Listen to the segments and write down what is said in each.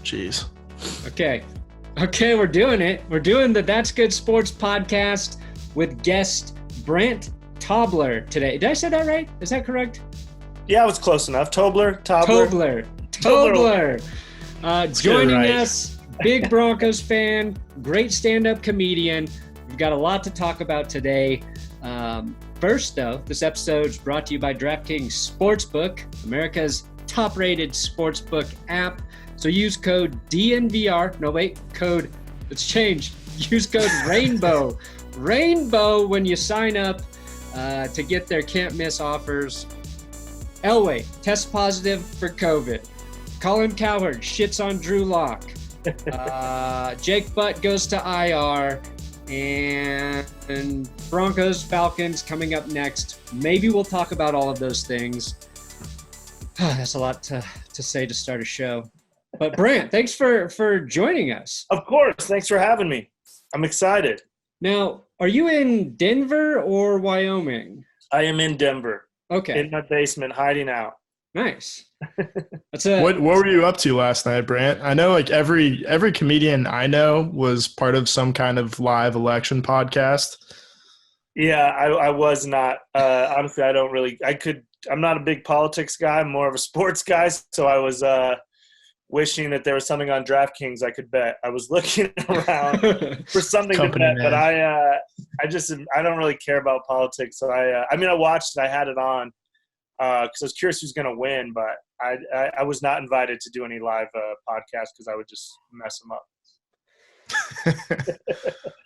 Jeez. Okay, we're doing it. We're doing the That's Good Sports podcast with guest Brent Tobler today. Did I say that right? Is that correct? Yeah, it was close enough. Tobler. Joining us, big Broncos fan, great stand-up comedian. We've got a lot to talk about today. First, though, this episode is brought to you by DraftKings Sportsbook, America's top-rated sportsbook app. So use code DNVR. No, wait, it's changed. Use code RAINBOW when you sign up to get their can't-miss offers. Elway, test positive for COVID. Colin Cowherd shits on Drew Lock. Jake Butt goes to IR. And Broncos, Falcons coming up next. Maybe we'll talk about all of those things. That's a lot to say to start a show. But Brant, thanks for joining us. Of course. Thanks for having me. I'm excited. Now, are you in Denver or Wyoming? I am in Denver. Okay. In my basement, hiding out. Nice. What were you up to last night, Brant? I know like every comedian I know was part of some kind of live election podcast. Yeah, I was not. Honestly, I'm not a big politics guy. I'm more of a sports guy. So I was wishing that there was something on DraftKings I could bet. I was looking around for something to bet, but I don't really care about politics. So I watched it. I had it on because I was curious who's going to win, but I was not invited to do any live podcasts because I would just mess them up.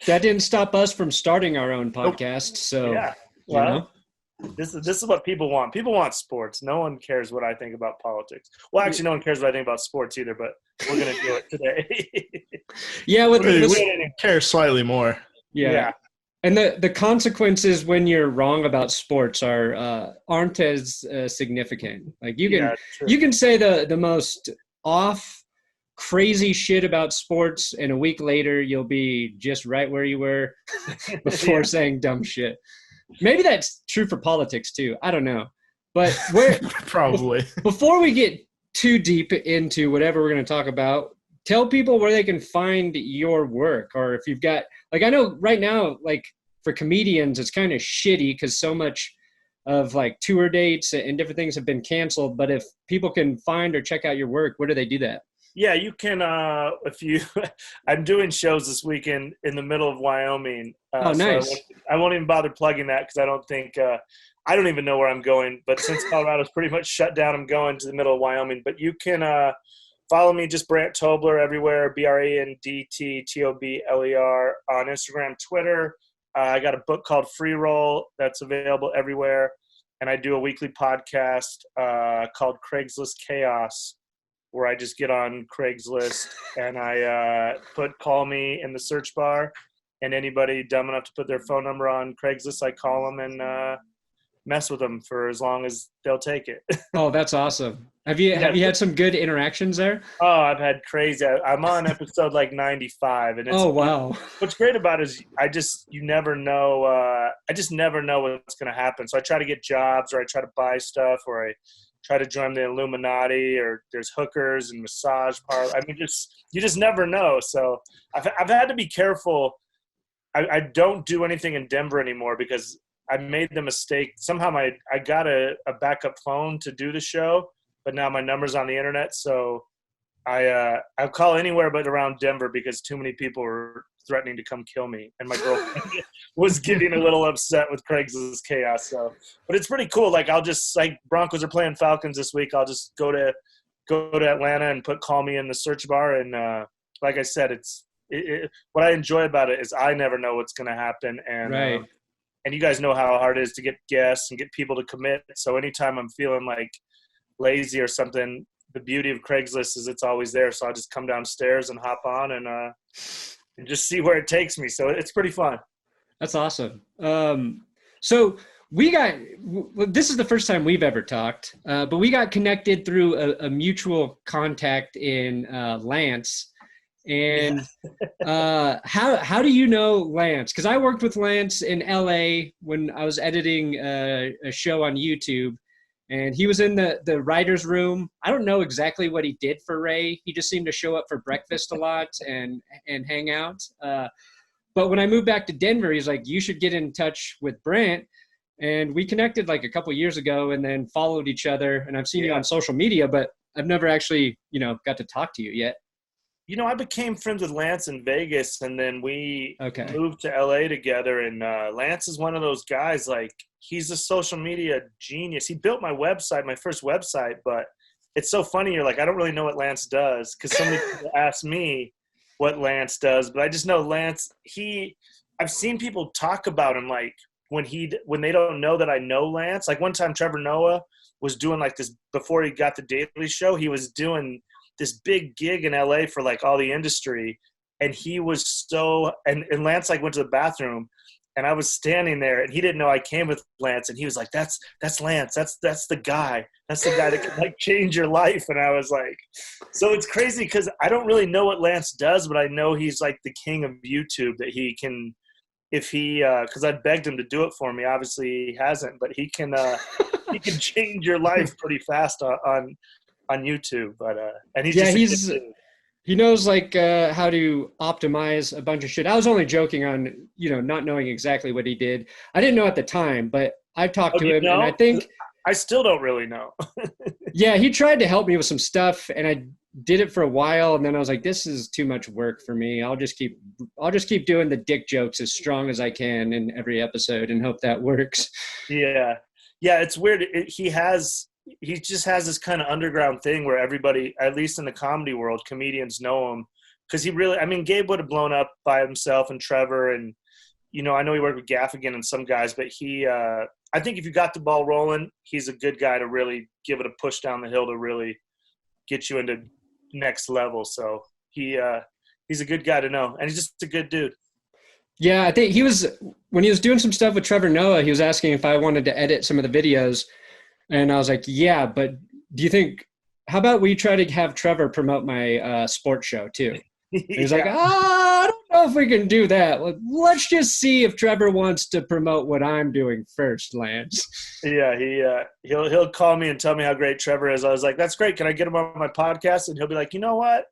That didn't stop us from starting our own podcast. So yeah, well, this is what people want. People want sports. No one cares what I think about politics. Well, actually, no one cares what I think about sports either. But we're gonna do it today. Yeah, we care slightly more. Yeah. And the consequences when you're wrong about sports aren't as significant. Like you can say the most off crazy shit about sports, and a week later you'll be just right where you were before saying dumb shit. Maybe that's true for politics too. I don't know. But probably before we get too deep into whatever we're going to talk about, tell people where they can find your work, or if you've got, like, I know right now, like for comedians, it's kind of shitty because so much of like tour dates and different things have been canceled. But if people can find or check out your work, where do they do that? Yeah, you can. I'm doing shows this weekend in the middle of Wyoming. Nice. So I won't even bother plugging that because I don't think I don't even know where I'm going. But since Colorado's pretty much shut down, I'm going to the middle of Wyoming. But you can follow me, just Brent Tobler everywhere, BRANDTTOBLER on Instagram, Twitter. I got a book called Free Roll that's available everywhere, and I do a weekly podcast called Craigslist Chaos, where I just get on Craigslist and I call me in the search bar, and anybody dumb enough to put their phone number on Craigslist, I call them and mess with them for as long as they'll take it. Oh, that's awesome. Have you had some good interactions there? Oh, I've had crazy. I'm on episode like 95, and it's, wow. What's great about it is I just never know what's going to happen. So I try to get jobs, or I try to buy stuff, or I try to join the Illuminati, or there's hookers and massage parlors. I mean, you just never know. So I've had to be careful. I don't do anything in Denver anymore because I made the mistake. Somehow I got a backup phone to do the show, but now my number's on the internet. So I'll call anywhere but around Denver because too many people were threatening to come kill me, and my girlfriend was getting a little upset with Craigslist Chaos. So, but it's pretty cool. Like Broncos are playing Falcons this week. I'll just go to Atlanta and call me in the search bar. And like I said, what I enjoy about it is I never know what's going to happen. And right. And you guys know how hard it is to get guests and get people to commit. So anytime I'm feeling like lazy or something, the beauty of Craigslist is it's always there. So I just come downstairs and hop on and just see where it takes me. So it's pretty fun. That's awesome. So this is the first time we've ever talked, but we got connected through a mutual contact in Lance. And how do you know Lance? Because I worked with Lance in LA when I was editing a show on YouTube. And he was in the writer's room. I don't know exactly what he did for Ray. He just seemed to show up for breakfast a lot and hang out. But when I moved back to Denver, he's like, you should get in touch with Brent. And we connected like a couple years ago and then followed each other. And I've seen you on social media, but I've never actually, got to talk to you yet. I became friends with Lance in Vegas, and then we moved to LA together. And Lance is one of those guys, like, he's a social media genius. He built my website, my first website, but it's so funny. You're like, I don't really know what Lance does, because so many people ask me what Lance does, but I just know Lance, I've seen people talk about him, like, when they don't know that I know Lance. Like one time Trevor Noah was doing like this, before he got the Daily Show, he was doing this big gig in LA for like all the industry. And he was and Lance like went to the bathroom, and I was standing there, and he didn't know I came with Lance. And he was like, that's Lance. That's the guy. That's the guy that can like change your life. And I was like, so it's crazy, because I don't really know what Lance does, but I know he's like the king of YouTube, that he can, because I begged him to do it for me. Obviously he hasn't, but he can change your life pretty fast on YouTube. But and he knows like how to optimize a bunch of shit. I was only joking on not knowing exactly what he did. I didn't know at the time, but I've talked to him, and I think I still don't really know. Yeah, he tried to help me with some stuff, and I did it for a while, and then I was like, this is too much work for me. I'll just keep doing the dick jokes as strong as I can in every episode and hope that works. Yeah, it's weird. He just has this kind of underground thing where everybody, at least in the comedy world, comedians know him, because Gabe would have blown up by himself, and Trevor, and I know he worked with Gaffigan and some guys, but I think if you got the ball rolling, he's a good guy to really give it a push down the hill to really get you into next level. So he's a good guy to know, and he's just a good dude. Yeah, I think when he was doing some stuff with Trevor Noah, he was asking if I wanted to edit some of the videos, and I was like, yeah, but how about we try to have Trevor promote my sports show too? He's like, I don't know if we can do that. Let's just see if Trevor wants to promote what I'm doing first, Lance. Yeah, he'll call me and tell me how great Trevor is. I was like, that's great. Can I get him on my podcast? And he'll be like, you know what?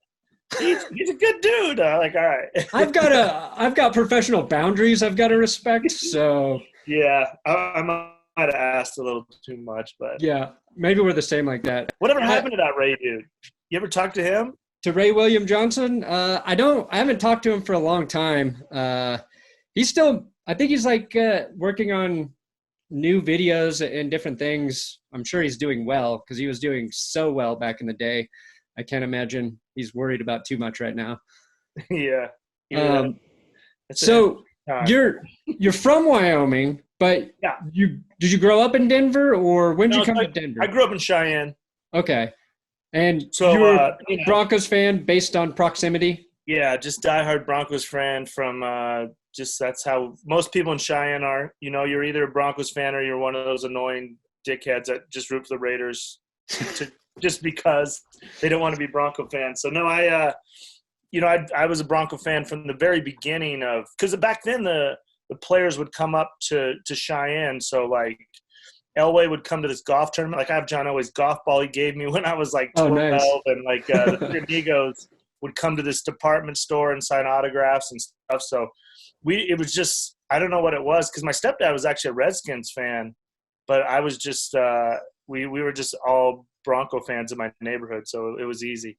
He's a good dude. I'm like, all right. I've got professional boundaries I've got to respect. So yeah, I might have asked a little too much, but yeah, maybe we're the same like that. Whatever happened to that Ray dude? You ever talk to him? To Ray William Johnson? I haven't talked to him for a long time. He's still, I think he's like working on new videos and different things. I'm sure he's doing well, because he was doing so well back in the day. I can't imagine he's worried about too much right now. Yeah. So you're from Wyoming, but did you grow up in Denver, or when did you come to Denver? I grew up in Cheyenne. Okay. And so you're a Broncos fan based on proximity? Yeah, just diehard Broncos fan from that's how most people in Cheyenne are. You're either a Broncos fan or you're one of those annoying dickheads that just root for the Raiders just because they don't want to be Bronco fans. So no, I was a Bronco fan from the very beginning because back then the players would come up to Cheyenne. So like Elway would come to this golf tournament. Like I have John Elway's golf ball he gave me when I was like 12, nice. And like the three amigos would come to this department store and sign autographs and stuff. So it was just, I don't know what it was, because my stepdad was actually a Redskins fan, but I was just we were just all Bronco fans in my neighborhood, so it was easy.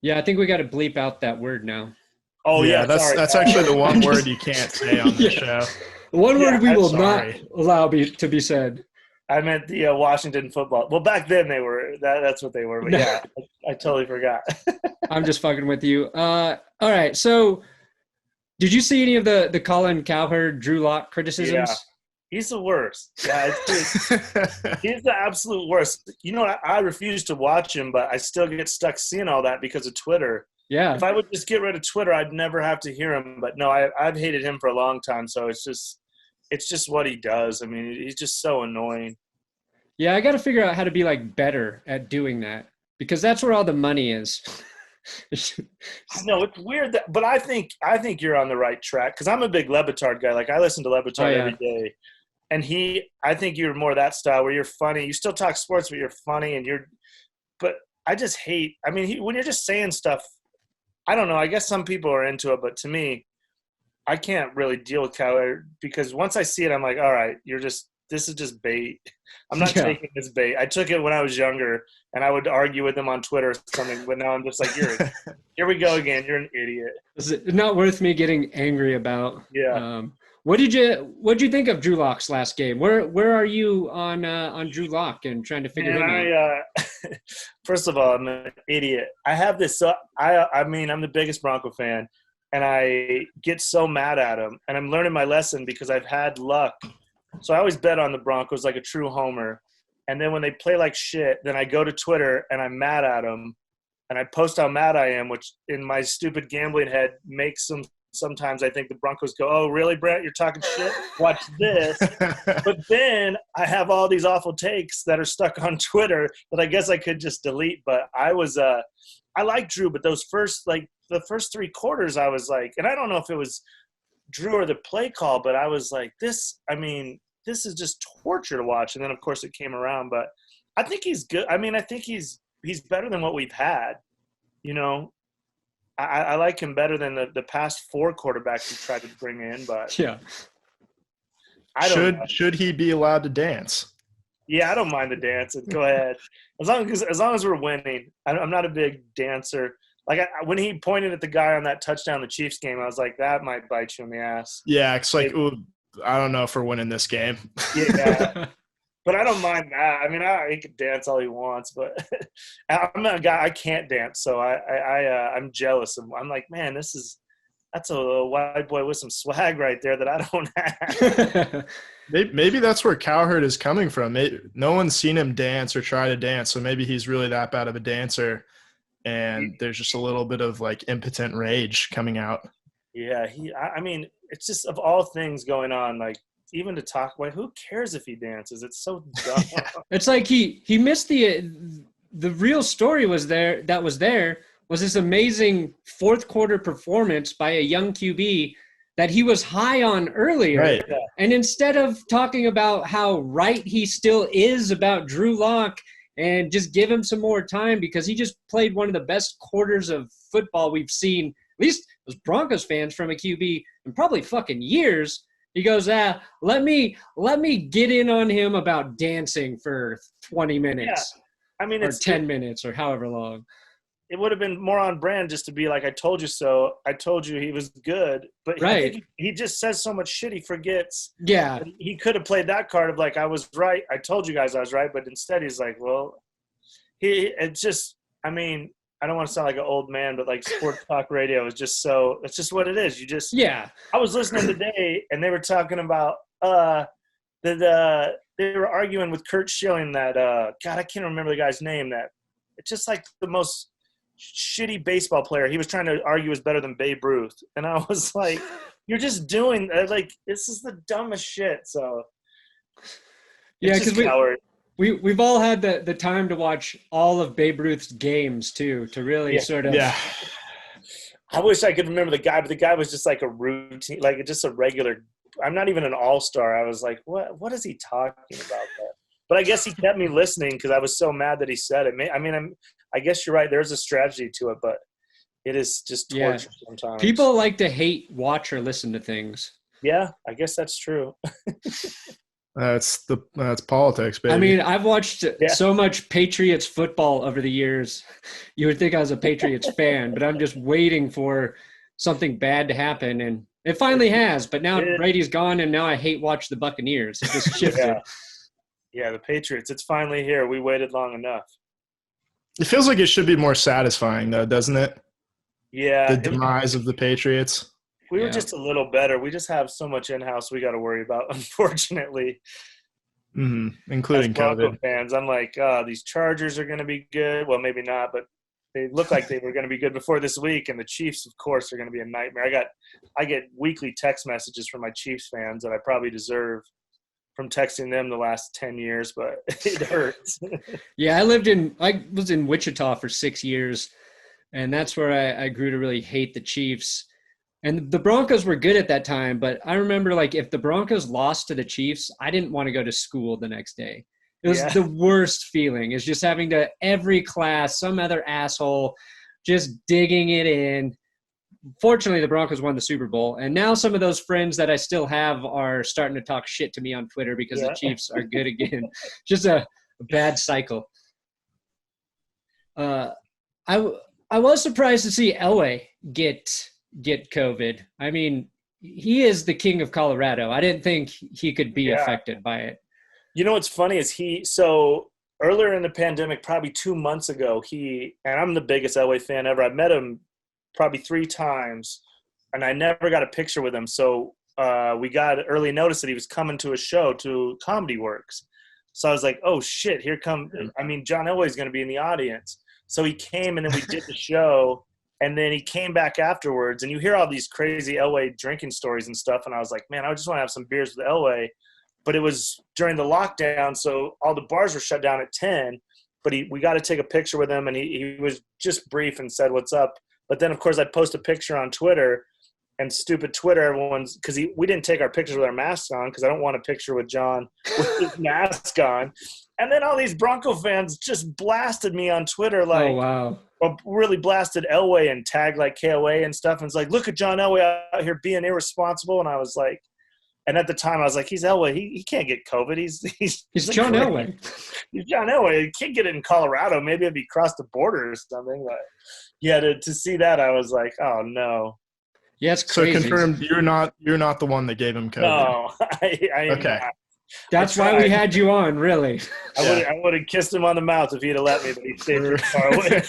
Yeah, I think we got to bleep out that word now. Oh yeah, that's actually the one word you can't say on the show. One word we will not allow to be said. I meant the Washington football. Well, back then they were. That's what they were. But yeah, I totally forgot. I'm just fucking with you. All right. So, did you see any of the Colin Cowherd, Drew Lock criticisms? Yeah, he's the worst. Yeah, he's the absolute worst. I refuse to watch him, but I still get stuck seeing all that because of Twitter. Yeah. If I would just get rid of Twitter, I'd never have to hear him. But no, I've hated him for a long time. So it's just what he does. I mean, he's just so annoying. Yeah, I got to figure out how to be like better at doing that, because that's where all the money is. No, it's weird but I think you're on the right track, because I'm a big Le Batard guy. Like I listen to Le Batard every day, I think you're more that style where you're funny. You still talk sports, but you're funny but I just hate, I mean, when you're just saying stuff, I don't know. I guess some people are into it, but to me, I can't really deal with Cowherd because once I see it, I'm like, all right, this is just bait. I'm not taking this bait. I took it when I was younger and I would argue with him on Twitter or something, but now I'm just like, here we go again. You're an idiot. It's not worth me getting angry about. Yeah. What'd you think of Drew Lock's last game? Where are you on Drew Lock and trying to figure him out? First of all, I'm an idiot. I have this. I mean, I'm the biggest Bronco fan, and I get so mad at him. And I'm learning my lesson because I've had luck. So I always bet on the Broncos like a true homer. And then when they play like shit, then I go to Twitter and I'm mad at them, and I post how mad I am, which in my stupid gambling head makes them. Sometimes I think the Broncos go, oh, really, Brent? You're talking shit? Watch this. But then I have all these awful takes that are stuck on Twitter that I guess I could just delete. But I like Drew, but the first 3 quarters, I was like, and I don't know if it was Drew or the play call, but I was like, this is just torture to watch. And then, of course, it came around. But I think he's good. I mean, I think he's better than what we've had, you know. I like him better than the past 4 quarterbacks he tried to bring in, but yeah. Should he be allowed to dance? Yeah, I don't mind the dance. Go ahead, as long as we're winning. I'm not a big dancer. Like when he pointed at the guy on that touchdown, the Chiefs game, I was like, that might bite you in the ass. Yeah, it's like, ooh, I don't know if we're winning this game. Yeah. But I don't mind that. I mean, he can dance all he wants, but I'm a guy, I can't dance, so I'm jealous. I'm like, man, that's a white boy with some swag right there that I don't have. Maybe that's where Cowherd is coming from. No one's seen him dance or try to dance, so maybe he's really that bad of a dancer, and there's just a little bit of like impotent rage coming out. Yeah, I mean, it's just of all things going on, like, even to talk about, who cares if he dances? It's so dumb. It's like he missed the real story was this amazing 4th quarter performance by a young QB that he was high on earlier. Right. And instead of talking about how right he still is about Drew Lock and just give him some more time because he just played one of the best quarters of football we've seen, at least as Broncos fans, from a QB in probably fucking years. He goes, let me get in on him about dancing for 20 minutes. Yeah. I mean, it's 10 minutes or however long. It would have been more on brand just to be like, I told you so. I told you he was good. But right. I think he just says so much shit he forgets. Yeah. He could have played that card of like, I was right. I told you guys I was right. But instead he's like, well, it's just, I mean, I don't want to sound like an old man, but like sports talk radio is just it's just what it is. Yeah. I was listening today and they were talking about, they were arguing with Kurt Schilling that, God, I can't remember the guy's name, that it's just like the most shitty baseball player. He was trying to argue is better than Babe Ruth. And I was like, you're just doing like, this is the dumbest shit. So yeah, because We've all had the time to watch all of Babe Ruth's games too, to really sort of. Yeah. I wish I could remember the guy, but the guy was just like a routine, like just a regular. I'm not even an all-star. I was like, what is he talking about there? But I guess he kept me listening because I was so mad that he said it. I mean, I guess you're right. There's a strategy to it, but it is just torture sometimes. People like to hate, watch, or listen to things. Yeah, I guess that's true. That's politics, baby. I mean, I've watched so much Patriots football over the years. You would think I was a Patriots fan, but I'm just waiting for something bad to happen, and it finally has. But now Brady's gone, and now I hate watch the Buccaneers. It just shifted. Yeah, the Patriots. It's finally here. We waited long enough. It feels like it should be more satisfying, though, doesn't it? Yeah. The demise of the Patriots. We were just a little better. We just have so much in-house we got to worry about, unfortunately. Mm-hmm. Including as Bronco COVID. Fans, I'm like, these Chargers are going to be good. Well, maybe not, but they look like they were going to be good before this week. And the Chiefs, of course, are going to be a nightmare. I get weekly text messages from my Chiefs fans that I probably deserve from texting them the last 10 years, but it hurts. Yeah, I was in Wichita for 6 years, and that's where I grew to really hate the Chiefs. And the Broncos were good at that time, but I remember like if the Broncos lost to the Chiefs, I didn't want to go to school the next day. It was the worst feeling. It's just having to every class, some other asshole just digging it in. Fortunately, the Broncos won the Super Bowl, and now some of those friends that I still have are starting to talk shit to me on Twitter because the Chiefs are good again. Just a bad cycle. I was surprised to see Elway get COVID. I mean, he is the king of Colorado. I didn't think he could be affected by it. You know what's funny is so earlier in the pandemic, probably 2 months ago, and I'm the biggest Elway fan ever. I met him probably 3 times, and I never got a picture with him. So we got early notice that he was coming to a show to Comedy Works. So I was like, oh shit, John Elway is going to be in the audience. So he came, and then we did the show, and then he came back afterwards, and you hear all these crazy Elway drinking stories and stuff, and I was like, man, I just want to have some beers with Elway. But it was during the lockdown, so all the bars were shut down at 10, but we got to take a picture with him, and he was just brief and said, what's up? But then, of course, I'd post a picture on Twitter, and stupid Twitter, because we didn't take our pictures with our masks on, because I don't want a picture with John with his mask on. And then all these Bronco fans just blasted me on Twitter, like, oh, wow. Or really blasted Elway and tagged like KOA and stuff. And it's like, look at John Elway out here being irresponsible. And I was like, and at the time I was like, he's Elway. He can't get COVID. He's John Elway. He's John Elway. He can't get it in Colorado. Maybe if he crossed the border or something. But yeah, to see that, I was like, oh no. Yeah, it's crazy. So confirmed, you're not the one that gave him COVID. No, I am okay. not. That's why we had you on, really. I would have kissed him on the mouth if he'd have let me, but he stayed too far away.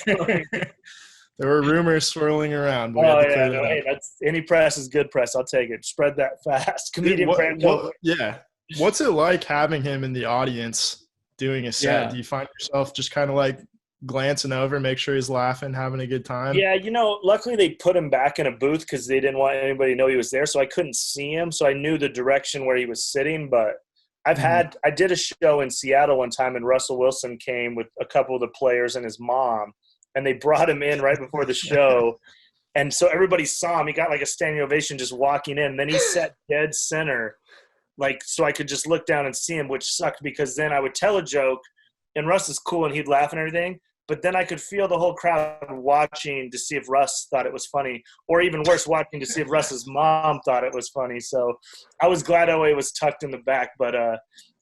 There were rumors swirling around. Hey, that's any press is good press. I'll take it. Spread that fast. Comedian Brandt Tobler. Yeah. What's it like having him in the audience doing a set? Yeah. Do you find yourself just kind of like glancing over, make sure he's laughing, having a good time? Yeah, luckily they put him back in a booth because they didn't want anybody to know he was there, so I couldn't see him. So I knew the direction where he was sitting, but I did a show in Seattle one time, and Russell Wilson came with a couple of the players and his mom, and they brought him in right before the show. And so everybody saw him. He got like a standing ovation just walking in. And then he sat dead center, like, so I could just look down and see him, which sucked because then I would tell a joke and Russ is cool and he'd laugh and everything. But then I could feel the whole crowd watching to see if Russ thought it was funny, or even worse, watching to see if Russ's mom thought it was funny. So I was glad Elway was tucked in the back. But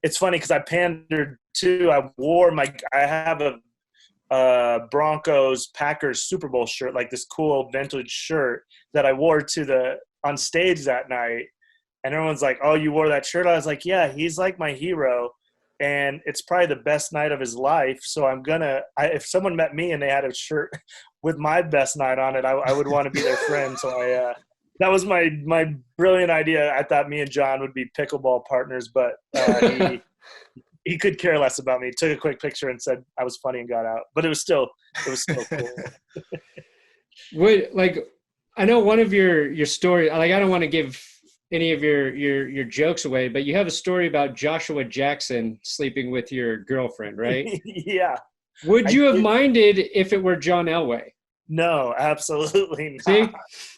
it's funny because I pandered too. I have a Broncos Packers Super Bowl shirt, like this cool vintage shirt that I wore on stage that night. And everyone's like, oh, you wore that shirt? I was like, yeah, he's like my hero. And it's probably the best night of his life. So if someone met me and they had a shirt with my best night on it, I would want to be their friend. So that was my brilliant idea. I thought me and John would be pickleball partners, but he could care less about me. He took a quick picture and said I was funny and got out. But it was still cool. I know one of your story, like, I don't want to give any of your jokes away, but you have a story about Joshua Jackson sleeping with your girlfriend, right? Yeah. Would you have minded if it were John Elway? No, absolutely not.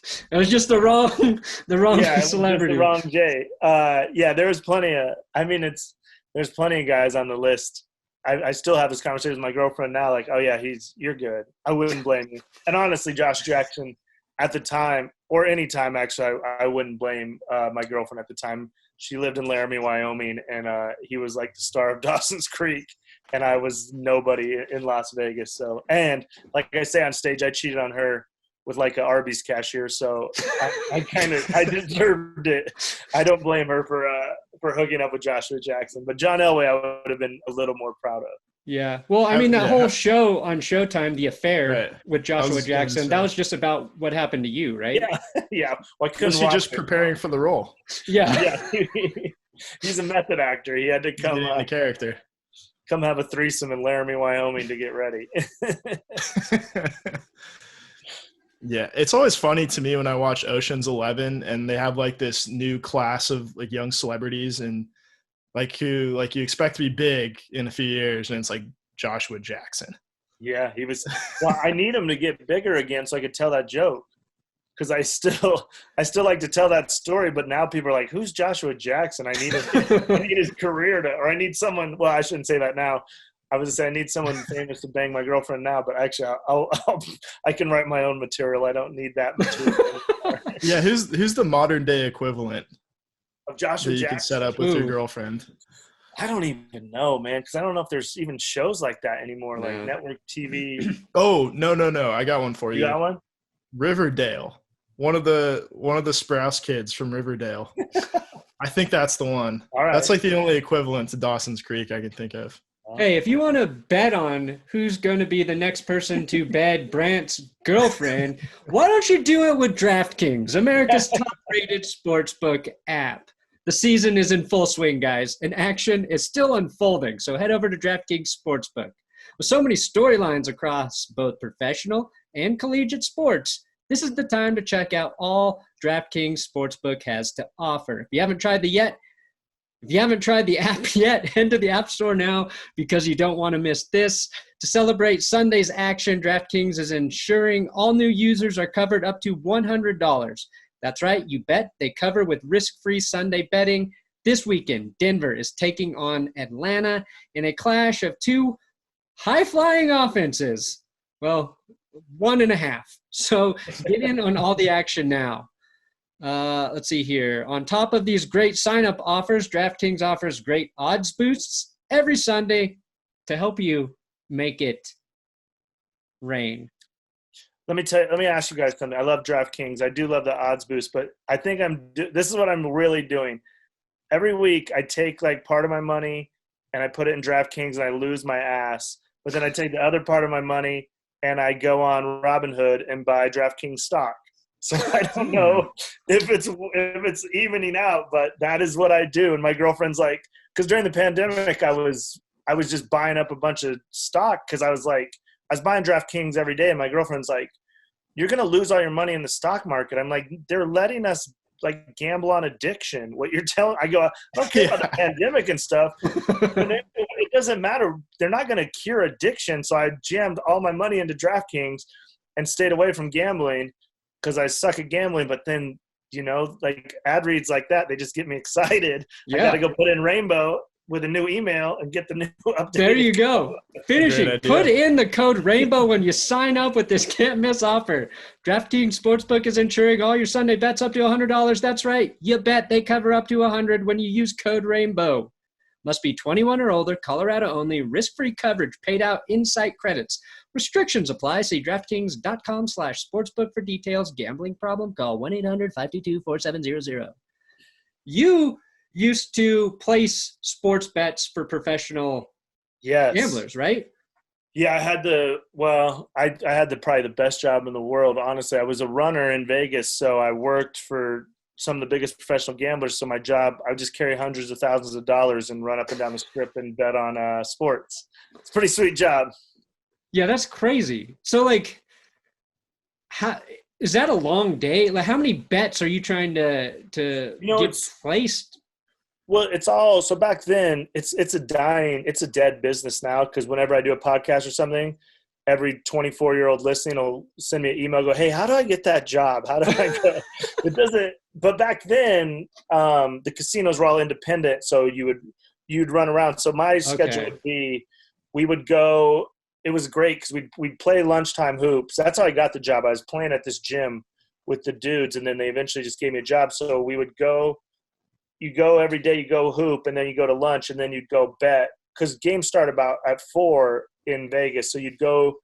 See? It was just the wrong celebrity. The wrong Jay. There was plenty of there's plenty of guys on the list. I still have this conversation with my girlfriend now, like, oh yeah, you're good. I wouldn't blame you. And honestly, Josh Jackson at the time, or any time actually, I wouldn't blame my girlfriend at the time. She lived in Laramie, Wyoming, and he was like the star of Dawson's Creek, and I was nobody in Las Vegas. So, and like I say on stage, I cheated on her with like an Arby's cashier, so I deserved it. I don't blame her for hooking up with Joshua Jackson, but John Elway I would have been a little more proud of. Yeah. Well, I mean, that whole show on Showtime, The Affair with Joshua Jackson, that was just about what happened to you, right? Yeah. Yeah. Well, was he just preparing for the role? Yeah. He's a method actor. He had to come the character. Come have a threesome in Laramie, Wyoming to get ready. Yeah, it's always funny to me when I watch Ocean's 11 and they have like this new class of like young celebrities and who you expect to be big in a few years, and it's like Joshua Jackson. Yeah, he was. Well, I need him to get bigger again so I could tell that joke. because I still like to tell that story, but now people are like, who's Joshua Jackson? I need his career or I need someone. Well, I shouldn't say that now. I was gonna say I need someone famous to bang my girlfriend now, but actually I can write my own material. I don't need that material anymore. Yeah, who's the modern day equivalent of Joshua that you Jackson? can set up with your girlfriend? I don't even know, man, because I don't know if there's even shows like that anymore, like network TV. Oh, no. I got one for you. You got one? Riverdale. One of the Sprouse kids from Riverdale. I think that's the one. All right. That's like the only equivalent to Dawson's Creek I can think of. Hey, if you want to bet on who's going to be the next person to bed Brandt's girlfriend, why don't you do it with DraftKings, America's top-rated sportsbook app? The season is in full swing, guys, and action is still unfolding. So head over to DraftKings Sportsbook. With so many storylines across both professional and collegiate sports, this is the time to check out all DraftKings Sportsbook has to offer. If you haven't tried the app yet, head to the App Store now because you don't want to miss this. To celebrate Sunday's action, DraftKings is ensuring all new users are covered up to $100. That's right, you bet they cover with risk-free Sunday betting. This weekend, Denver is taking on Atlanta in a clash of two high-flying offenses. Well, 1.5. So get in on all the action now. Let's see here. On top of these great sign-up offers, DraftKings offers great odds boosts every Sunday to help you make it rain. Let me ask you guys something. I love DraftKings. I do love the odds boost, but I think this is what I'm really doing. Every week I take like part of my money and I put it in DraftKings and I lose my ass. But then I take the other part of my money and I go on Robinhood and buy DraftKings stock. So I don't know if it's evening out, but that is what I do. And my girlfriend's like, because during the pandemic, I was just buying up a bunch of stock because I was buying DraftKings every day. And my girlfriend's like, you're going to lose all your money in the stock market. I'm like, they're letting us like gamble on addiction. What you're telling, I go, I don't care about the pandemic and stuff. It doesn't matter. They're not going to cure addiction. So I jammed all my money into DraftKings and stayed away from gambling because I suck at gambling. But then, like ad reads like that, they just get me excited. Yeah. I got to go put in Rainbow with a new email and get the new update. There you go. Finishing. Put in the code RAINBOW when you sign up with this can't-miss offer. DraftKings Sportsbook is insuring all your Sunday bets up to $100. That's right. You bet they cover up to $100 when you use code RAINBOW. Must be 21 or older, Colorado only, risk-free coverage, paid out in-site credits. Restrictions apply. See DraftKings.com/sportsbook for details. Gambling problem? Call 1-800-522-4700. You used to place sports bets for professional gamblers, right? Yeah, I had probably the best job in the world. Honestly, I was a runner in Vegas, so I worked for some of the biggest professional gamblers. So my job, I would just carry hundreds of thousands of dollars and run up and down the strip and bet on sports. It's a pretty sweet job. Yeah, that's crazy. So, like, how is that a long day? Like, how many bets are you trying to get placed? Well, it's all – so back then, it's a dead business now because whenever I do a podcast or something, every 24-year-old listening will send me an email, go, hey, how do I get that job? How do I go? It doesn't – but back then, the casinos were all independent, so you'd run around. So my schedule would be we would go – it was great because we'd play lunchtime hoops. That's how I got the job. I was playing at this gym with the dudes, and then they eventually just gave me a job. So we would go – you go every day, you go hoop, and then you go to lunch, and then you'd go bet. Because games start about at 4 in Vegas. So you'd go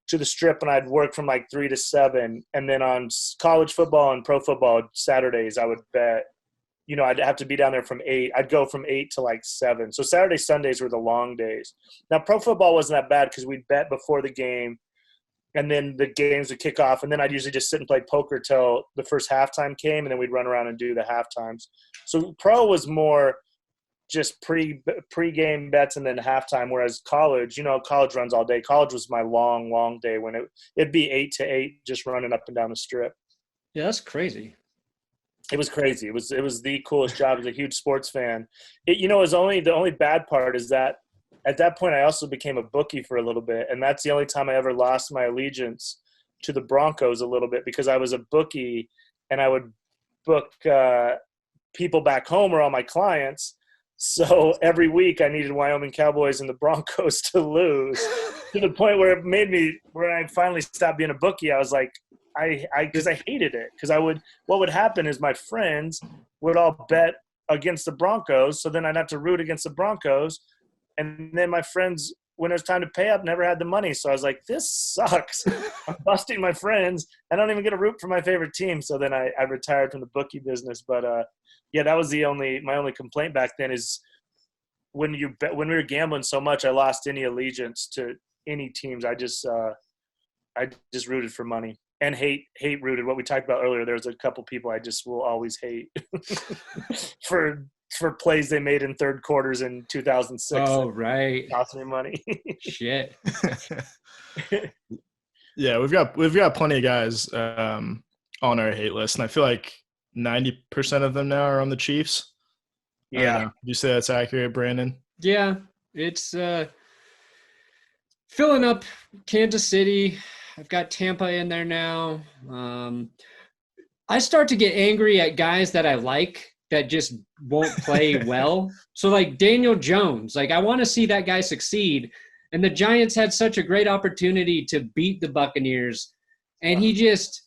to the strip, and I'd work from like 3 to 7. And then on college football and pro football Saturdays, I would bet. I'd have to be down there from 8. I'd go from 8 to like 7. So Saturday, Sundays were the long days. Now, pro football wasn't that bad because we'd bet before the game. And then the games would kick off, and then I'd usually just sit and play poker till the first halftime came, and then we'd run around and do the halftimes. So pro was more just pre-game bets and then halftime, whereas college, college runs all day. College was my long, long day when it'd be 8 to 8 just running up and down the strip. Yeah, that's crazy. It was crazy. It was the coolest job. I was a huge sports fan. It was the only bad part is that at that point, I also became a bookie for a little bit, and that's the only time I ever lost my allegiance. to the Broncos a little bit because I was a bookie and I would book people back home or all my clients. So every week I needed Wyoming Cowboys and the Broncos to lose to the point where it made me, when I finally stopped being a bookie, I was like, because I hated it. Because what would happen is my friends would all bet against the Broncos. So then I'd have to root against the Broncos. And then my friends, when it was time to pay up, never had the money. So I was like, this sucks. I'm busting my friends. I don't even get a root for my favorite team. So then I retired from the bookie business. But yeah, that was my only complaint back then is when we were gambling so much, I lost any allegiance to any teams. I just rooted for money and hate rooted. What we talked about earlier, there's a couple people I just will always hate for plays they made in third quarters in 2006. Oh, right. Cost me money. Shit. Yeah, we've got plenty of guys on our hate list, and I feel like 90% of them now are on the Chiefs. Yeah. Would you say that's accurate, Brandon? Yeah, it's filling up Kansas City. I've got Tampa in there now. I start to get angry at guys that I like that just won't play well. So like Daniel Jones, like I want to see that guy succeed. And the Giants had such a great opportunity to beat the Buccaneers. And he's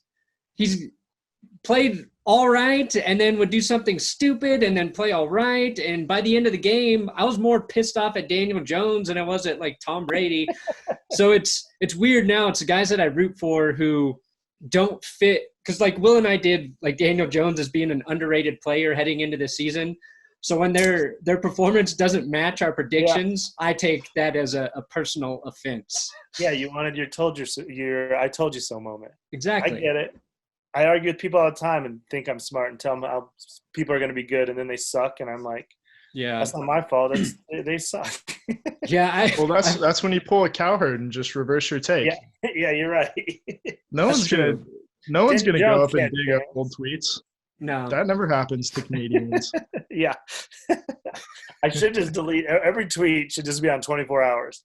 played all right and then would do something stupid and then play all right. And by the end of the game, I was more pissed off at Daniel Jones than I was at like Tom Brady. So it's weird now. It's the guys that I root for who don't fit. Because like Will and I did like Daniel Jones as being an underrated player heading into the season. So when their performance doesn't match our predictions, I take that as a personal offense. Yeah, you wanted your I told you so moment. Exactly. I get it. I argue with people all the time and think I'm smart and tell them how people are going to be good, and then they suck, and I'm like, yeah, that's not my fault. They suck. Yeah. That's when you pull a Cowherd and just reverse your take. Yeah, you're right. No one's gonna go up and dig up old tweets. No, that never happens to comedians. Yeah. I should just delete every tweet. Should just be on 24 hours.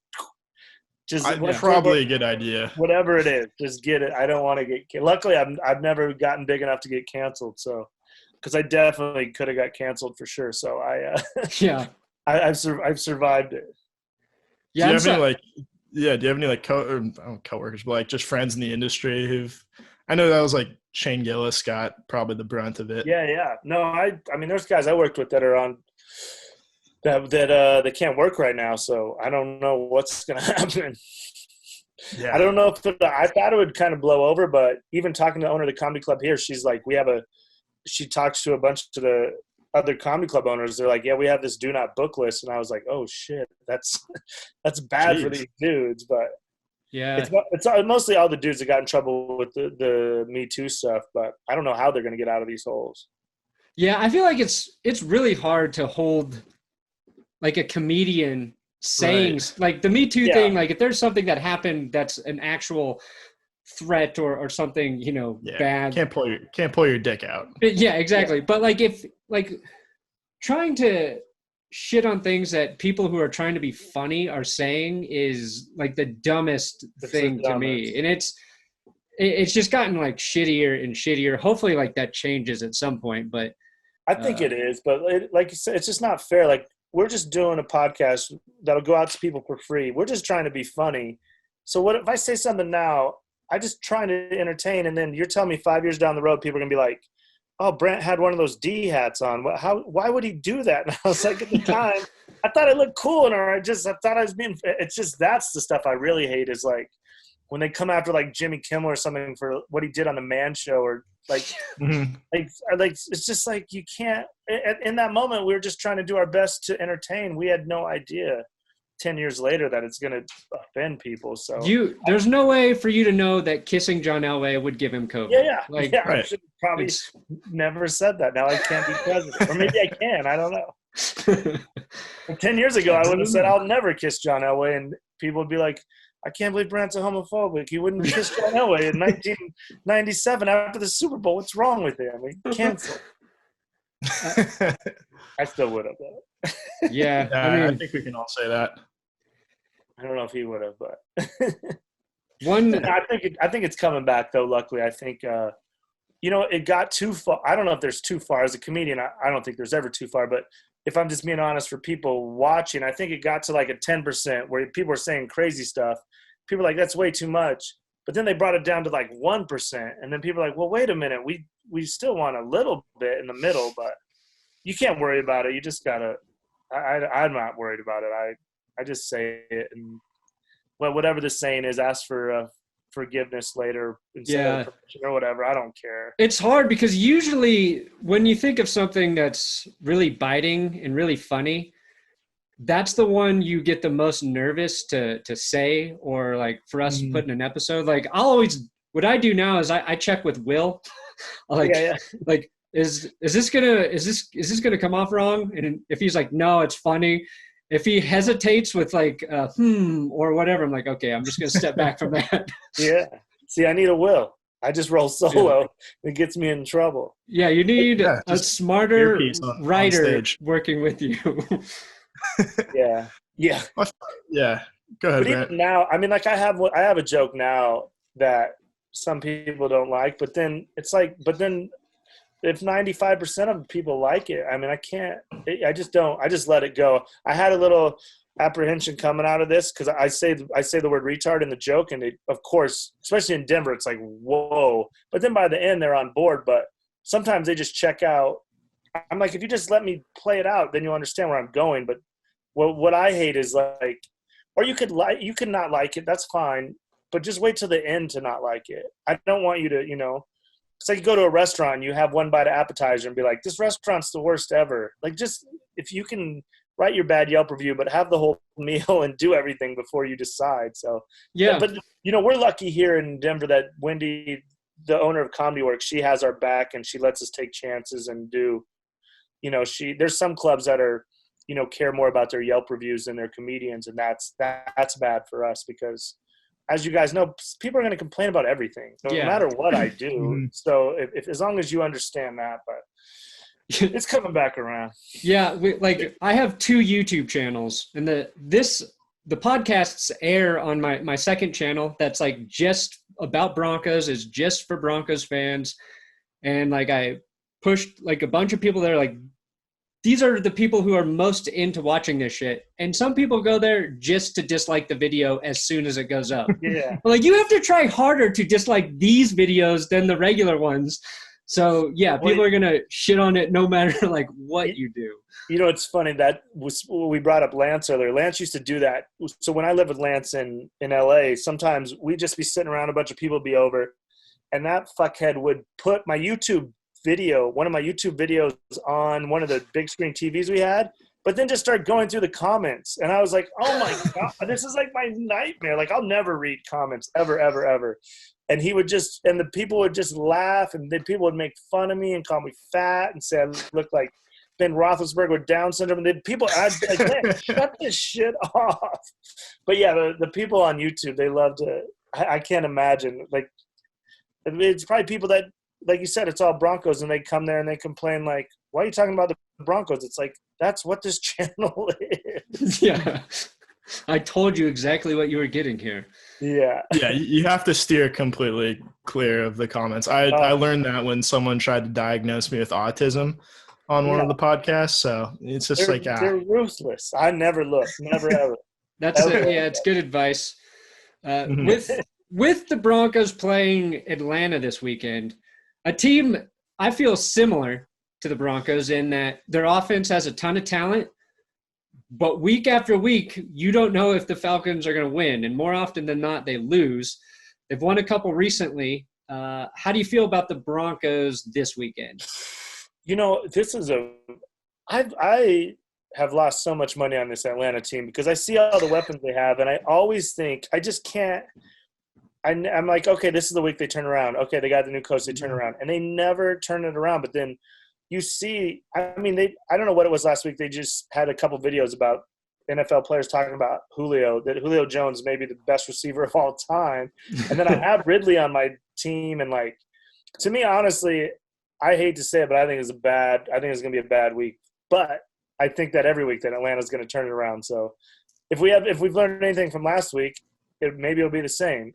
Probably a good idea. Whatever it is, just get it. I don't want to get. Luckily, I've never gotten big enough to get canceled. So, because I definitely could have got canceled for sure. So I've survived it. Yeah. Do you have any coworkers, but like just friends in the industry who've? I know that was like Shane Gillis got probably the brunt of it. Yeah. No, I mean, there's guys I worked with that are on. That they can't work right now, so I don't know what's going to happen. Yeah. I don't know if I thought it would kind of blow over, but even talking to the owner of the comedy club here, she's like, she talks to a bunch of the other comedy club owners. They're like, yeah, we have this do not book list, and I was like, oh shit, that's bad for these dudes. But yeah, it's mostly all the dudes that got in trouble with the Me Too stuff. But I don't know how they're going to get out of these holes. Yeah, I feel like it's really hard to hold like a comedian saying like the Me Too thing, like if there's something that happened that's an actual threat or something, bad. Can't pull your dick out. Yeah, exactly. But like if like trying to shit on things that people who are trying to be funny are saying is like the dumbest thing to me. And it's just gotten like shittier and shittier. Hopefully like that changes at some point, but I think it is, but like you said, it's just not fair. Like, we're just doing a podcast that'll go out to people for free. We're just trying to be funny. So what if I say something now, I just trying to entertain, and then you're telling me 5 years down the road, people are going to be like, oh, Brent had one of those D hats on. Why would he do that? And I was like, at the time, I thought it looked cool. And I thought I was being – it's just that's the stuff I really hate is like when they come after like Jimmy Kimmel or something for what he did on the Man Show or like it's just like you can't – in that moment, we were just trying to do our best to entertain. We had no idea 10 years later that it's going to offend people. So there's no way for you to know that kissing John Elway would give him COVID. Yeah. Like, I should probably never said that. Now I can't be president. Or maybe I can. I don't know. 10 years ago, I would have said I'll never kiss John Elway, and people would be like, I can't believe Brent's a homophobic. He wouldn't kiss John Elway in 1997 after the Super Bowl. What's wrong with him? He canceled. I still would have, though. Yeah. I think we can all say that. I don't know if he would have, but I think it's coming back though. Luckily, I think it got too far. I don't know if there's too far as a comedian. I don't think there's ever too far. But if I'm just being honest, for people watching, I think it got to like a 10% where people are saying crazy stuff. People are like, that's way too much. But then they brought it down to like 1%, and then people are like, well, wait a minute, we still want a little bit in the middle, but you can't worry about it. You just gotta. I'm not worried about it. I just say it, and whatever the saying is, ask for forgiveness later instead of permission or whatever. I don't care. It's hard because usually when you think of something that's really biting and really funny, that's the one you get the most nervous to say, or like for us to put in an episode. Like what I do now is I check with Will, like is this gonna come off wrong? And if he's like, no, it's funny. If he hesitates with like or whatever, I'm like, okay, I'm just gonna step back from that. Yeah. See, I need a Will. I just roll solo. Yeah. It gets me in trouble. Yeah, you need a smarter writer working with you. Yeah. Yeah. Go ahead, but even now, I mean, like I have a joke now that some people don't like, but then it's like, if 95% of people like it, I mean, I just let it go. I had a little apprehension coming out of this because I say the word retard in the joke, and of course, especially in Denver, it's like, whoa. But then by the end, they're on board. But sometimes they just check out. I'm like, if you just let me play it out, then you'll understand where I'm going. But what I hate is like, or you could not like it. That's fine. But just wait till the end to not like it. I don't want you to, it's like you go to a restaurant and you have one bite of appetizer and be like, this restaurant's the worst ever. Like, just if you can write your bad Yelp review, but have the whole meal and do everything before you decide. So, yeah. But we're lucky here in Denver that Wendy, the owner of Comedy Works, she has our back and she lets us take chances and do, there's some clubs that are, care more about their Yelp reviews than their comedians. And that's bad for us because, as you guys know, people are going to complain about everything, no matter what I do. So if as long as you understand that, but it's coming back around. Yeah. I have 2 YouTube channels, and the podcasts air on my second channel. That's like just about Broncos, is just for Broncos fans. And like, I pushed like a bunch of people there, like, these are the people who are most into watching this shit. And some people go there just to dislike the video as soon as it goes up. Yeah. Like, you have to try harder to dislike these videos than the regular ones. So yeah, people are going to shit on it no matter like what you do. It's funny that we brought up Lance earlier. Lance used to do that. So when I lived with Lance in LA, sometimes we'd just be sitting around, a bunch of people would be over, and that fuckhead would put one of my YouTube videos on one of the big screen TVs we had, but then just start going through the comments. And I was like, oh my God, this is like my nightmare. Like, I'll never read comments ever, ever, ever. And the people would just laugh, and then people would make fun of me and call me fat and say I look like Ben Roethlisberger with Down syndrome. And then I'd be like, man, shut this shit off. But yeah, the people on YouTube, they love to, I can't imagine. Like, it's probably people that, like you said, it's all Broncos, and they come there and they complain like, why are you talking about the Broncos? It's like, that's what this channel is. Yeah. I told you exactly what you were getting here. Yeah. Yeah, you have to steer completely clear of the comments. I learned that when someone tried to diagnose me with autism on one of the podcasts. So it's just they're ruthless. I never look, never ever. It's good advice. With the Broncos playing Atlanta this weekend, a team I feel similar to the Broncos in that their offense has a ton of talent, but week after week, you don't know if the Falcons are going to win. And more often than not, they lose. They've won a couple recently. How do you feel about the Broncos this weekend? I have lost so much money on this Atlanta team because I see all the weapons they have, and I always think I just can't. I'm like, okay, this is the week they turn around. Okay, they got the new coach, they turn around. And they never turn it around. But then you see, I don't know what it was last week. They just had a couple videos about NFL players talking about Julio, that Julio Jones may be the best receiver of all time. And then I have Ridley on my team. And, like, to me, honestly, I hate to say it, but I think it's going to be a bad week. But I think that every week that Atlanta's going to turn it around. So if we've learned anything from last week, maybe it'll be the same.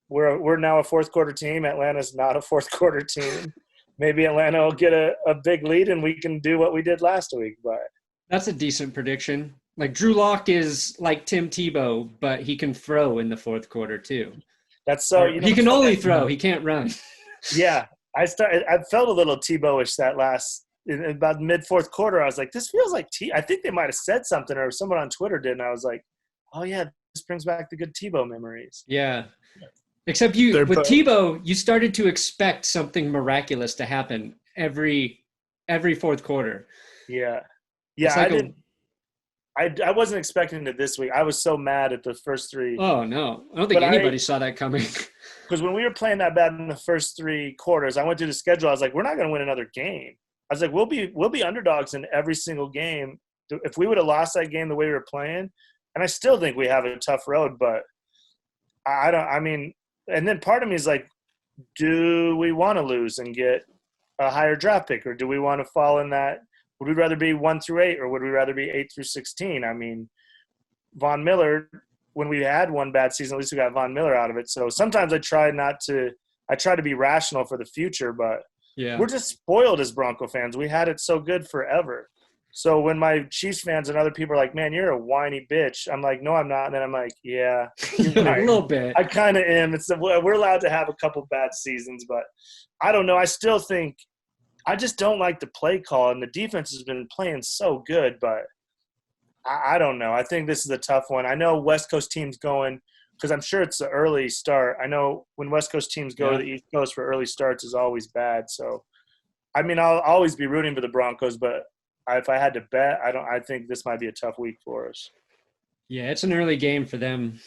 we're now a fourth quarter team. Atlanta's not a fourth quarter team. Maybe Atlanta will get a big lead and we can do what we did last week. But that's a decent prediction. Like Drew Lock is like Tim Tebow, but he can throw in the fourth quarter too. That's so. He can only throw. He can't run. Yeah, I felt a little Tebow-ish that about mid fourth quarter. I was like, this feels like I think they might have said something, or someone on Twitter did, and I was like, oh yeah, this brings back the good Tebow memories. Yeah. Except with Tebow, you started to expect something miraculous to happen every fourth quarter. Yeah. Yeah, like I wasn't expecting it this week. I was so mad at the first three. Oh, no. I don't think anybody saw that coming. Because when we were playing that bad in the first three quarters, I went through the schedule. I was like, we're not going to win another game. I was like, we'll be underdogs in every single game. If we would have lost that game the way we were playing, and I still think we have a tough road, but and then part of me is like, do we want to lose and get a higher draft pick, or do we want to fall in that? Would we rather be 1 through 8, or would we rather be 8 through 16? I mean, Von Miller, when we had one bad season, at least we got Von Miller out of it. So sometimes I try to be rational for the future, but we're just spoiled as Bronco fans. We had it so good forever. So when my Chiefs fans and other people are like, man, you're a whiny bitch, I'm like, no, I'm not. And then I'm like, yeah, you're right. A little bit. I kind of am. We're allowed to have a couple bad seasons, but I don't know. I still think – I just don't like the play call, and the defense has been playing so good, but I don't know. I think this is a tough one. I know West Coast teams going – because I'm sure it's an early start. I know when West Coast teams go to the East Coast for early starts is always bad. So, I mean, I'll always be rooting for the Broncos, but if I had to bet, I think this might be a tough week for us. Yeah, it's an early game for them.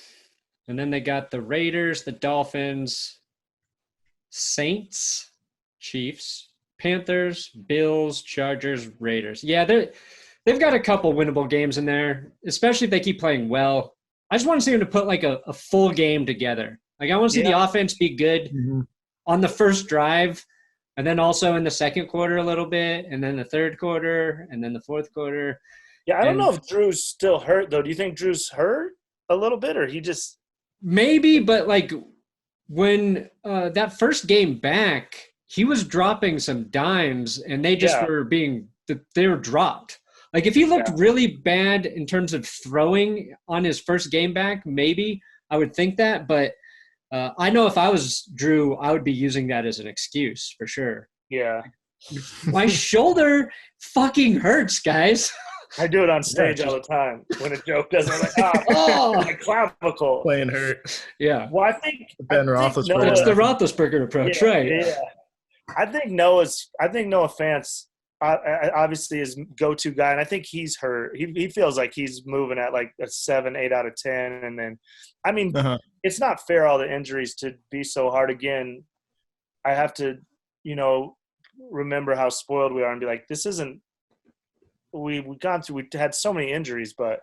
And then they got the Raiders, the Dolphins, Saints, Chiefs, Panthers, Bills, Chargers, Raiders. Yeah, they've got a couple winnable games in there, especially if they keep playing well. I just want to see them to put like a full game together. Like I want to see the offense be good on the first drive, and then also in the second quarter a little bit, and then the third quarter, and then the fourth quarter. Yeah, I don't know if Drew's still hurt, though. Do you think Drew's hurt a little bit, or he just – Maybe, but like when that first game back – he was dropping some dimes, and they just they were dropped. Like if he looked really bad in terms of throwing on his first game back, maybe I would think that. But I know if I was Drew, I would be using that as an excuse for sure. Yeah. My shoulder fucking hurts, guys. I do it on stage all the time. When a joke doesn't, I'm like, my clavicle. Playing hurt. Yeah. Well, I think Roethlisberger. It's the Roethlisberger approach, right? Yeah. I think Noah Fant obviously is go-to guy, and I think he's hurt. He feels like he's moving at like a 7, 8 out of 10, and then, I mean, it's not fair all the injuries to be so hard. Again, I have to, remember how spoiled we are and be like, this isn't. We had so many injuries, but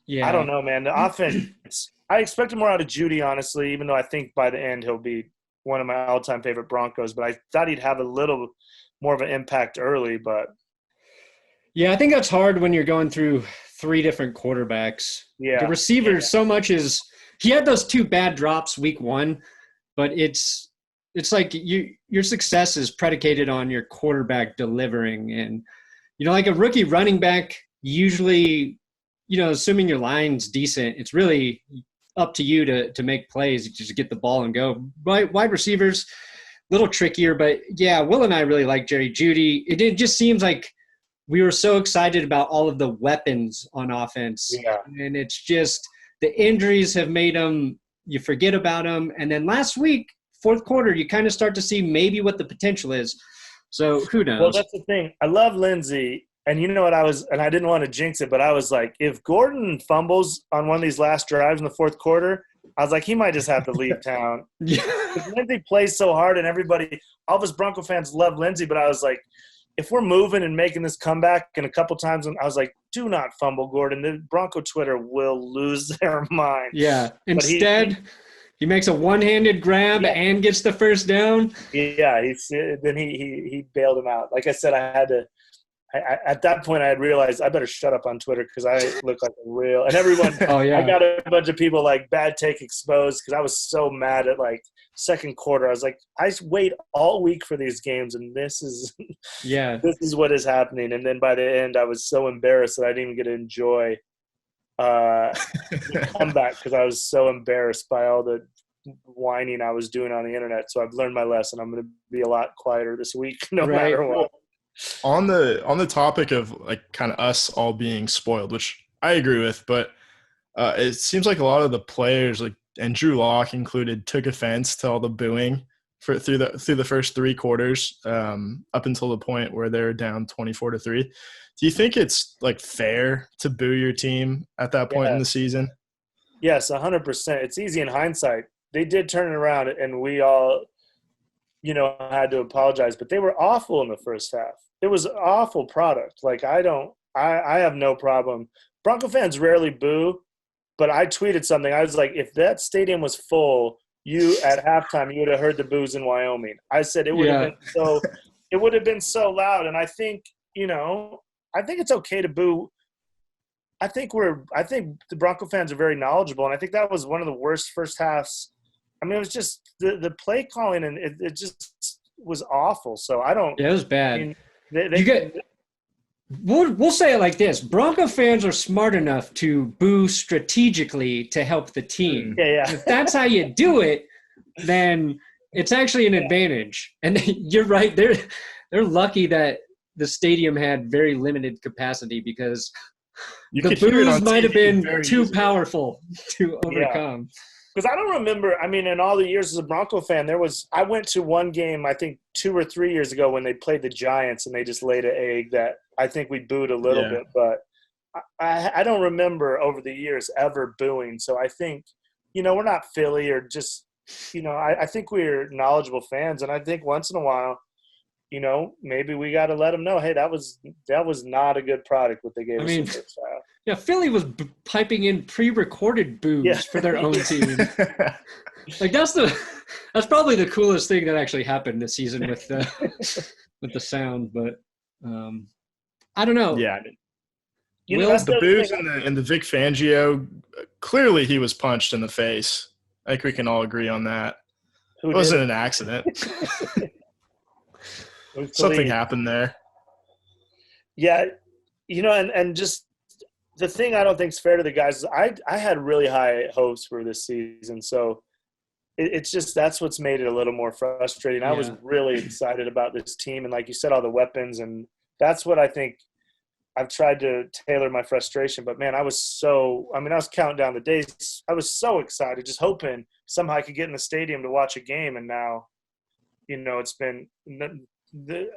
I don't know, man. The offense, I expected more out of Judy, honestly, even though I think by the end he'll be one of my all-time favorite Broncos, but I thought he'd have a little more of an impact early. But yeah, I think that's hard when you're going through 3 different quarterbacks. Yeah, the receivers so much is he had those 2 bad drops week 1, but it's like your success is predicated on your quarterback delivering, and like a rookie running back usually, assuming your line's decent, it's really up to you to make plays, just get the ball and go. Wide receivers, little trickier, but yeah, Will and I really like Jerry Jeudy. It just seems like we were so excited about all of the weapons on offense, and it's just the injuries have made them. You forget about them, and then last week, fourth quarter, you kind of start to see maybe what the potential is. So who knows? Well, that's the thing. I love Lindsay. And you know what I didn't want to jinx it, but I was like, if Gordon fumbles on one of these last drives in the fourth quarter, I was like, he might just have to leave town. Lindsay plays so hard, and all of us Bronco fans love Lindsay, but I was like, if we're moving and making this comeback, and a couple times I was like, do not fumble, Gordon. The Bronco Twitter will lose their mind. Yeah. Instead, he makes a one-handed grab and gets the first down. Yeah. Then he bailed him out. Like I said, I had at that point I had realized I better shut up on Twitter because I look like a real – and everyone – Oh, yeah. I got a bunch of people like bad take exposed because I was so mad at like second quarter. I was like, I wait all week for these games and this is this is what is happening. And then by the end I was so embarrassed that I didn't even get to enjoy the comeback because I was so embarrassed by all the whining I was doing on the internet. So I've learned my lesson. I'm going to be a lot quieter this week no matter what. On the topic of like kind of us all being spoiled, which I agree with, but it seems like a lot of the players, like and Drew Lock included, took offense to all the booing through the first three quarters, up until the point where they're down 24-3. Do you think it's like fair to boo your team at that point in the season? Yes, 100%. It's easy in hindsight. They did turn it around, and we all, had to apologize. But they were awful in the first half. It was an awful product. Like, I have no problem. Bronco fans rarely boo, but I tweeted something. I was like, if that stadium was full, at halftime, you would have heard the boos in Wyoming. I said it would have been so loud. And I think, I think it's okay to boo. I think the Bronco fans are very knowledgeable, and I think that was one of the worst first halves. I mean, it was just the play calling, and it just was awful. So I don't. Yeah, it was bad. I mean, we'll say it like this: Bronco fans are smart enough to boo strategically to help the team. Yeah. If that's how you do it, then it's actually an advantage. And you're right; they're lucky that the stadium had very limited capacity because the boos might have been too powerful to overcome. Because I don't remember, I mean, in all the years as a Bronco fan, I went to one game, I think 2 or 3 years ago when they played the Giants and they just laid an egg that I think we booed a little bit. But I don't remember over the years ever booing. So I think, we're not Philly or just, I think we're knowledgeable fans. And I think once in a while, maybe we got to let them know, hey, that was not a good product what they gave us in the first half. Yeah, Philly was piping in pre-recorded boos for their own team. Like that's probably the coolest thing that actually happened this season with the sound. But I don't know. Yeah, the boos and the Vic Fangio, clearly he was punched in the face. I think we can all agree on that. It wasn't an accident. Something happened there. Yeah, and just the thing I don't think is fair to the guys is I had really high hopes for this season. So it's just that's what's made it a little more frustrating. I was really excited about this team. And like you said, all the weapons. And that's what I think I've tried to tailor my frustration. But, man, I was counting down the days. I was so excited, just hoping somehow I could get in the stadium to watch a game. And now, it's been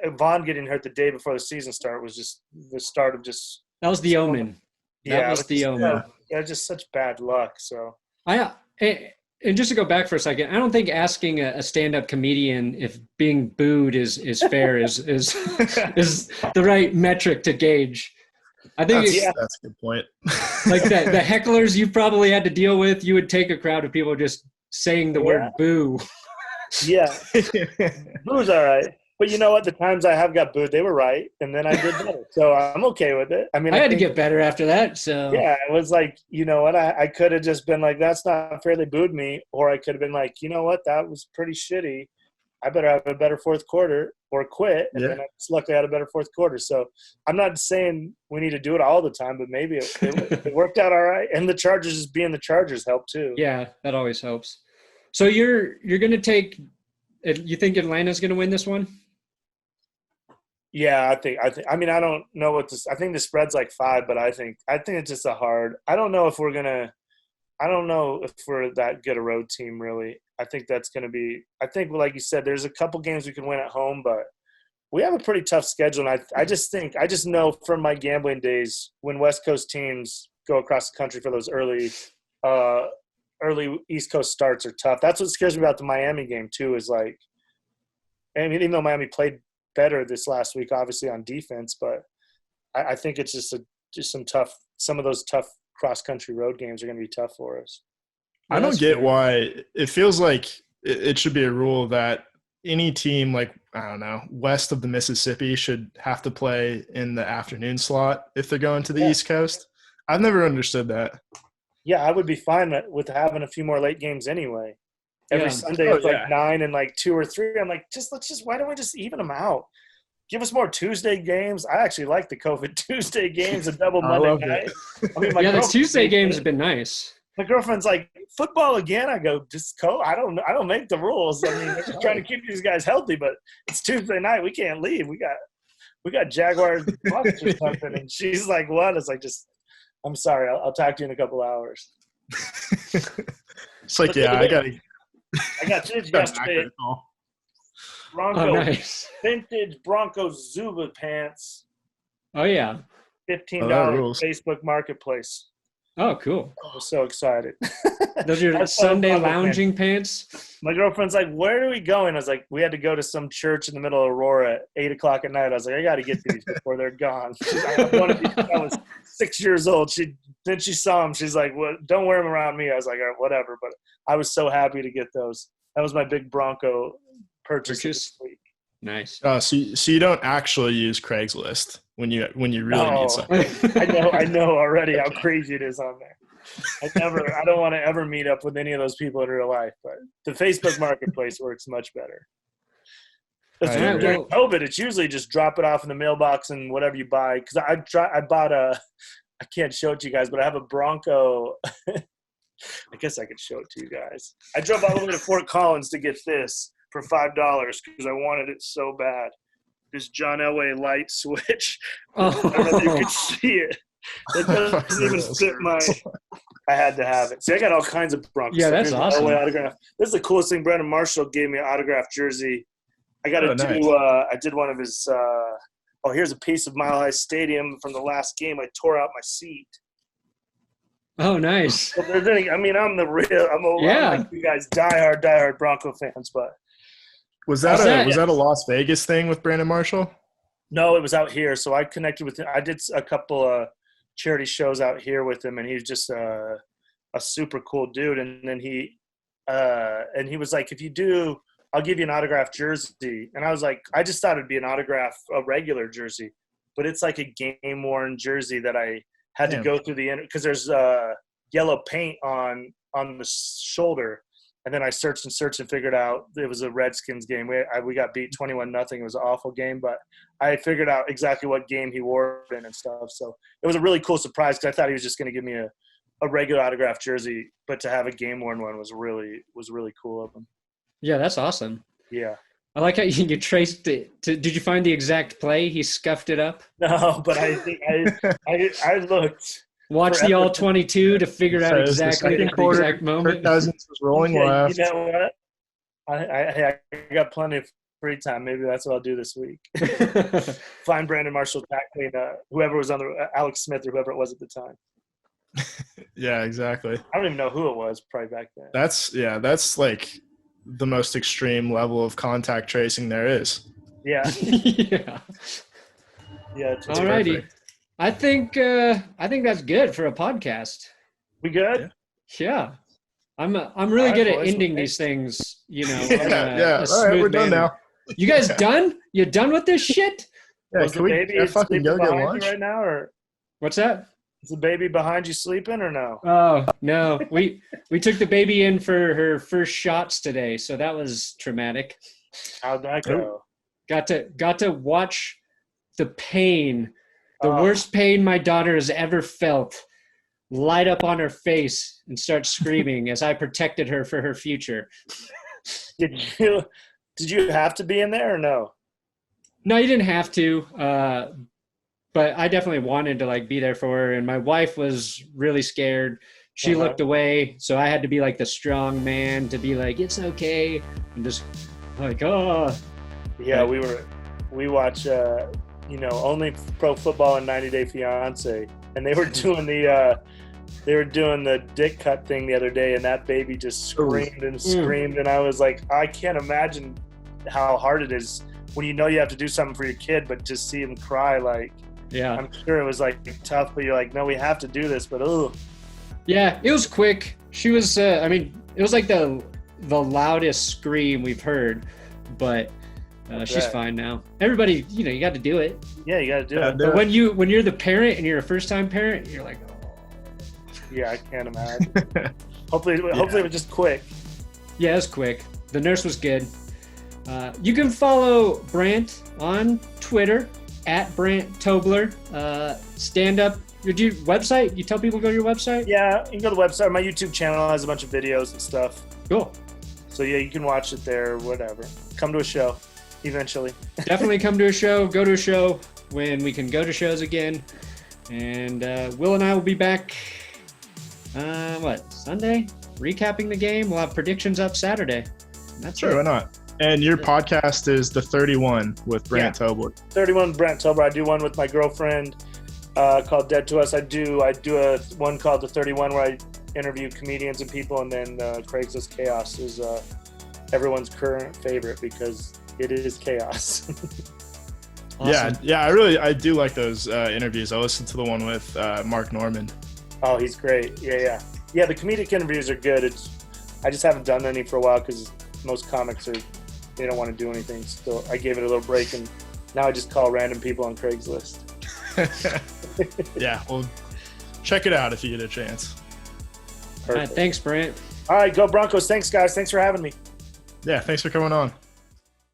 Vaughn getting hurt the day before the season started was just the start of just – that was the omen. That was the omen. Yeah, just such bad luck. So and just to go back for a second, I don't think asking a stand-up comedian if being booed is fair is the right metric to gauge. I think that's a good point. Like the hecklers you probably had to deal with, you would take a crowd of people just saying the word boo. Yeah, boo's all right. But you know what? The times I have got booed, they were right, and then I did better. So I'm okay with it. I mean, I had to get better after that. So yeah, it was like, you know what? I could have just been like, that's not fair. They booed me, or I could have been like, you know what? That was pretty shitty. I better have a better fourth quarter or quit. And then I just luckily had a better fourth quarter. So I'm not saying we need to do it all the time, but maybe it worked out all right. And the Chargers just being the Chargers helped too. Yeah, that always helps. So you're going to take – you think Atlanta's going to win this one? Yeah, I mean, I don't know what this – I think the spread's like 5, but I think it's just a hard – I don't know if we're that good a road team really. I think that's going to be – I think, like you said, there's a couple games we can win at home, but we have a pretty tough schedule. And I just know from my gambling days when West Coast teams go across the country for those early East Coast starts are tough. That's what scares me about the Miami game too is like – I mean, even though Miami played – better this last week, obviously on defense, but I think it's just some of those tough cross-country road games are going to be tough for us. I don't get why it feels like it should be a rule that any team, like, I don't know, west of the Mississippi should have to play in the afternoon slot if they're going to the East Coast. I've never understood that. Yeah, I would be fine with having a few more late games anyway. Every Sunday it's like 9 and like 2 or 3. I'm like, why don't we just even them out? Give us more Tuesday games. I actually like the COVID Tuesday games, a double Monday night. I mean, the Tuesday games have been nice. My girlfriend's like, football again? I go, just go. I don't make the rules. I mean, I'm trying to keep these guys healthy, but it's Tuesday night. We can't leave. We got Jaguars Bucks or something. And she's like, what? It's like, I'm sorry. I'll talk to you in a couple hours. It's like, I got tips yesterday. Vintage Broncos Zuba pants. Oh, yeah. $15 Facebook Marketplace. Oh, cool. I was so excited. Those are your Sunday lounging pants? My girlfriend's like, where are we going? I was like, we had to go to some church in the middle of Aurora at 8 o'clock at night. I was like, I got to get these before they're gone. I was 6 years old. She saw them. She's like, well, don't wear them around me. I was like, all right, whatever. But I was so happy to get those. That was my big Bronco purchase this week. Nice. So you don't actually use Craigslist when you really need something. I know already how crazy it is on there. I don't want to ever meet up with any of those people in real life, but the Facebook Marketplace works much better. During COVID, it's usually just drop it off in the mailbox and whatever you buy. Because I bought I can't show it to you guys, but I have a Bronco. I guess I could show it to you guys. I drove all the way to Fort Collins to get this for $5 because I wanted it so bad. This John Elway light switch. I don't know if you could see it. It doesn't even fit I had to have it. See, I got all kinds of Broncos. Yeah, that's awesome. Elway autograph. This is the coolest thing. Brandon Marshall gave me an autographed jersey. I got to do I did one of his here's a piece of Mile High Stadium from the last game. I tore out my seat. Oh, nice. I'm like you guys diehard Bronco fans, but was that a Las Vegas thing with Brandon Marshall? No, it was out here. So I connected with him. I did a couple of charity shows out here with him, and he's just a super cool dude. And then he was like, if you do, I'll give you an autographed jersey. And I was like, I just thought it'd be a regular jersey, but it's like a game worn jersey that I had to go through because there's yellow paint on the shoulder. And then I searched and figured out it was a Redskins game. We got beat 21-0. It was an awful game, but I figured out exactly what game he wore it in and stuff. So it was a really cool surprise because I thought he was just going to give me a regular autographed jersey, but to have a game-worn one was really cool of him. Yeah, that's awesome. Yeah. I like how you traced it. Did you find the exact play? He scuffed it up? No, but I think I looked. Watch the all-22 to figure out exactly the exact moment. Kirk Cousins was rolling left. You know what? I got plenty of free time. Maybe that's what I'll do this week. Find Brandon Marshall tackling whoever was on the Alex Smith or whoever it was at the time. Yeah, exactly. I don't even know who it was probably back then. That's like the most extreme level of contact tracing there is. Yeah. Yeah. Yeah. Alrighty. I think that's good for a podcast. We good? Yeah. I'm really good at ending these things, you know. Yeah. All right, we're done now. You guys done? You done with this shit? Yeah, can we fucking go get lunch right now, or what's that? Is the baby behind you sleeping or no? Oh no, we took the baby in for her first shots today, so that was traumatic. How'd that go? Got to watch the pain. The worst pain my daughter has ever felt light up on her face and start screaming as I protected her for her future. Did you have to be in there or no? No, you didn't have to. But I definitely wanted to like be there for her. And my wife was really scared. She looked away. So I had to be like the strong man to be like, it's okay. And just like, oh. Yeah, we watch, Only Pro Football and 90 Day Fiance, and they were doing the dick cut thing the other day, and that baby just screamed and screamed, and I was like, I can't imagine how hard it is when you know you have to do something for your kid, but just see him cry, like, yeah, I'm sure it was like tough, but you're like, no, we have to do this, but yeah, it was quick. She was, it was like the loudest scream we've heard. but she's fine now. Everybody, you got to do it. Yeah, you got to do it. But when you're the parent and you're a first-time parent, you're like, oh. Yeah, I can't imagine. Hopefully it was just quick. Yeah, it was quick. The nurse was good. You can follow Brandt on Twitter at Brent Tobler. Stand-up. Your website? You tell people to go to your website? Yeah, you can go to the website. My YouTube channel has a bunch of videos and stuff. Cool. So yeah, you can watch it there or whatever. Come to a show eventually. Definitely come to a show. Go to a show when we can go to shows again. And Will and I will be back, Sunday? Recapping the game. We'll have predictions up Saturday. That's sure, why not? And your podcast is The 31 with Brent Tobler. 31 Brent Tobler. I do one with my girlfriend called Dead to Us. I do a one called The 31 where I interview comedians and people, and then Craigslist Chaos is everyone's current favorite because it is chaos. Awesome. Yeah, I do like those interviews. I listened to the one with Mark Norman. Oh, he's great. Yeah. The comedic interviews are good. I just haven't done any for a while because most comics they don't want to do anything. So I gave it a little break, and now I just call random people on Craigslist. Yeah, well, check it out if you get a chance. All right, thanks, Brent. All right, go Broncos. Thanks, guys. Thanks for having me. Yeah, thanks for coming on.